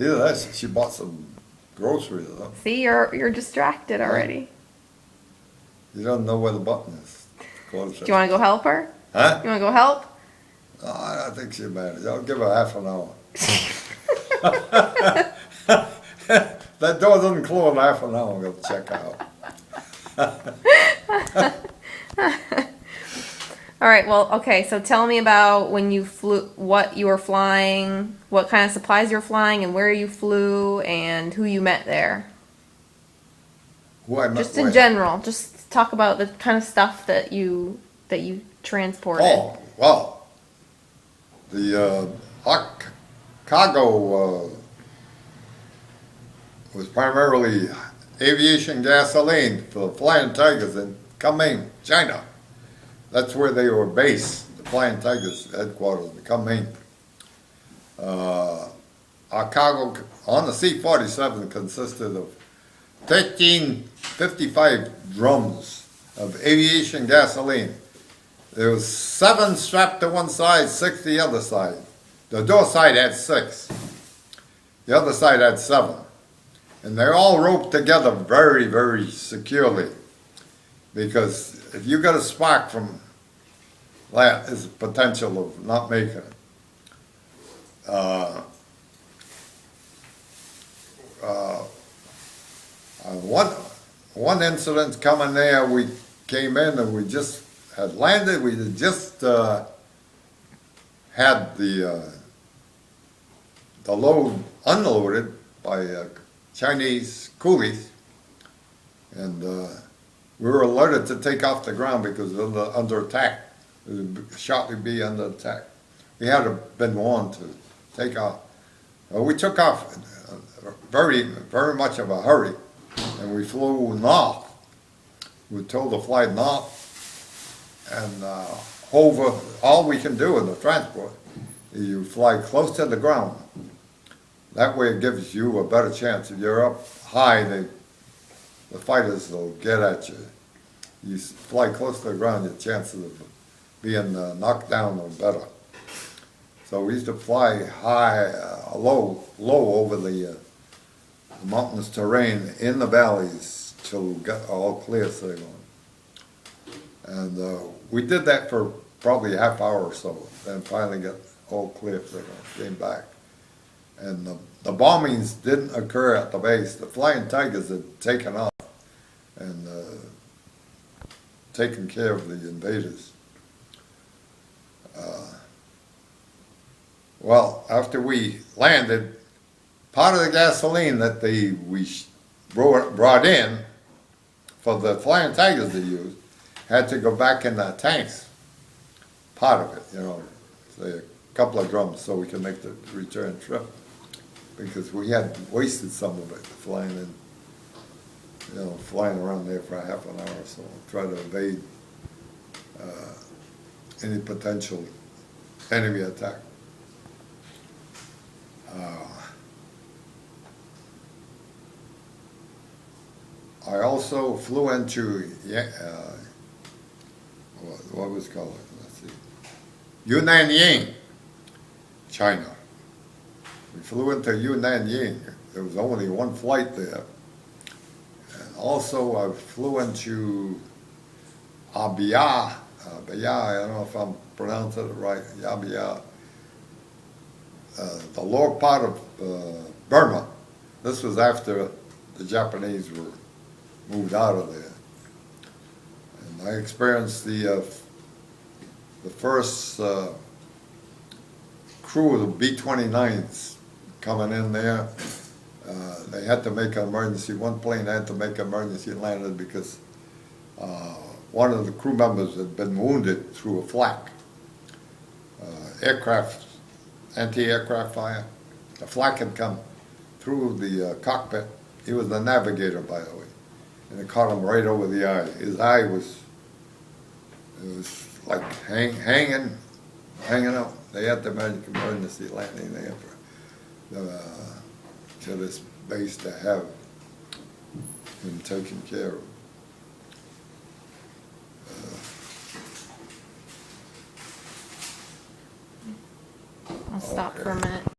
Either that, she bought some groceries or something. See, you're distracted already. You don't know where the button is. Close Do you want to go help her? Huh? You want to go help? No, I don't think she'll manage. I'll give her half an hour. That door doesn't close in half an hour. I'm going to check out. All right, well, okay, so tell me about when you flew, what you were flying, what kind of supplies you were flying, and where you flew, and who you met there. Who I met Just in where? general, just talk about the kind of stuff that you transported. Oh, well, the cargo was primarily aviation gasoline for the Flying Tigers in Kunming, China. That's where they were based, the Flying Tigers headquarters in Kunming. Our cargo on the C-47 consisted of 1355 drums of aviation gasoline. There was 7 strapped to one side, 6 the other side. The door side had 6. The other side had 7. And they're all roped together very, very securely. Because if you get a spark from that, there's a potential of not making it. One incident coming there, we came in and we just had landed. We had just had the load unloaded by Chinese coolies, and we were alerted to take off the ground because it was under attack. It would shortly be under attack. We had been warned to take off. We took off very, very much of a hurry, and we flew north. We were told to fly north, and over. All we can do in the transport is you fly close to the ground. That way it gives you a better chance. If you're up high, the fighters will get at you. You fly close to the ground, your chances of being knocked down are better. So we used to fly high, low over the mountainous terrain in the valleys till we got all clear sailing. And we did that for probably a half hour or so, then finally got all clear sailing, came back. And the bombings didn't occur at the base. The Flying Tigers had taken off and taken care of the invaders. Well, after we landed, part of the gasoline that we brought in for the Flying Tigers to use had to go back in the tanks. Part of it, say a couple of drums so we could make the return trip. Because we had wasted some of it flying around there for a half an hour or so, try to evade any potential enemy attack. I also flew into what was it called? Let's see, Yunnan, China. We flew into Yunnan. There was only one flight there. And also I flew into Abia. I don't know if I'm pronouncing it right. Abia. The lower part of Burma. This was after the Japanese were moved out of there. And I experienced the first crew of the B-29s coming in there. They had to make an emergency, one plane had to make an emergency landing because one of the crew members had been wounded through a flak. Anti-aircraft fire. The flak had come through the cockpit. He was the navigator, by the way, and it caught him right over the eye. His eye was like hanging out. They had to make emergency landing there to this base to have him taken care of. I'll stop for a minute.